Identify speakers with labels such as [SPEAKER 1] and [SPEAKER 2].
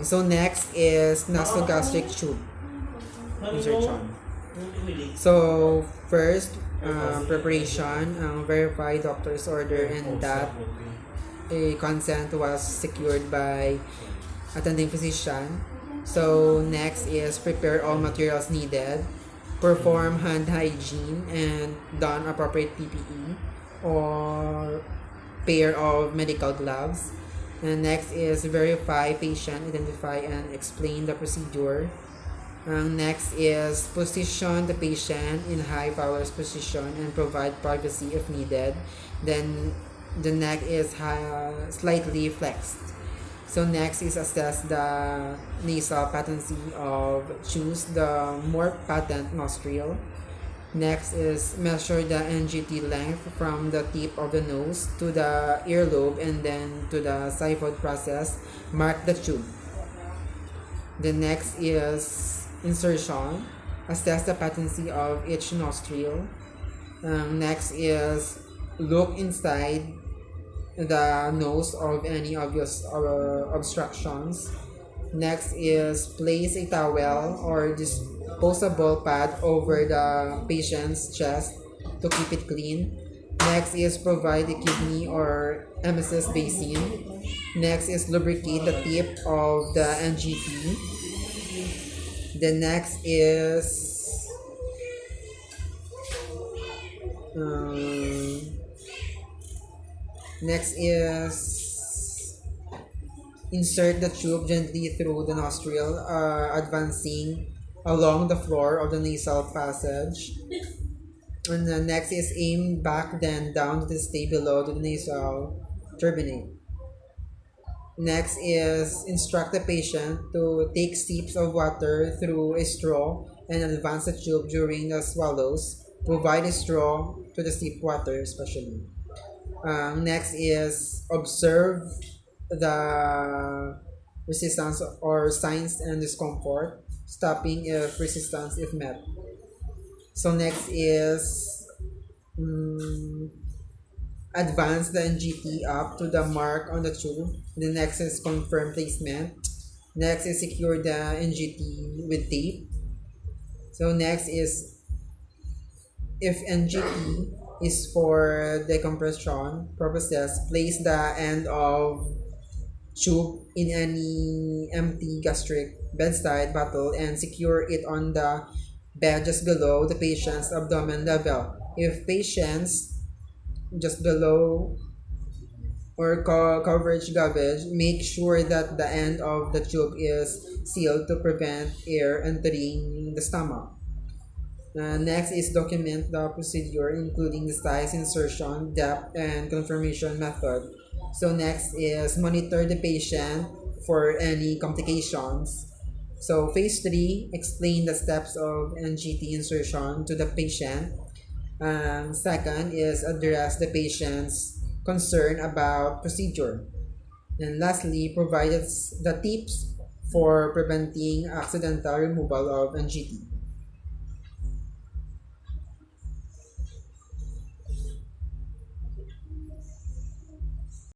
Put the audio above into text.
[SPEAKER 1] So next is Nasogastric Tube insertion. So first, preparation, verify doctor's order and that a consent was secured by attending physician. So next is prepare all materials needed, perform hand hygiene and don appropriate PPE or pair of medical gloves. And next is verify patient, identify and explain the procedure. Next is position the patient in high Fowler's position and provide privacy if needed. Then the neck is slightly flexed. So next is assess the nasal patency of choose the more patent nostril. Next is measure the NGT length from the tip of the nose to the earlobe and then to the xiphoid process. Mark the tube. The next is insertion. Assess the patency of each nostril. Next is look inside the nose of any obvious obstructions. Next is place a towel or disposable pad over the patient's chest to keep it clean. Next is provide a kidney or emesis basin. Next is lubricate the tip of the NGT. The next is insert the tube gently through the nostril, advancing along the floor of the nasal passage. And the next is aim back then down to stay below the nasal turbinate. Next is instruct the patient to take sips of water through a straw and advance the tube during the swallows. Provide a straw to the sip water especially. Next is observe the resistance or signs and discomfort, stopping if resistance if met. So next is advance the NGT up to the mark on the tube. The next is confirm placement. Next is secure the NGT with tape. So next is if NGT is for decompression purposes, place the end of tube in any empty gastric bedside bottle and secure it on the bed just below the patient's abdomen level. If patients just below or coverage garbage, make sure that the end of the tube is sealed to prevent air entering the stomach. Next is document the procedure, including the size, insertion, depth, and confirmation method. So next is monitor the patient for any complications. So phase 3, explain the steps of NGT insertion to the patient. Second is address the patient's concern about procedure. And lastly, provide the tips for preventing accidental removal of NGT.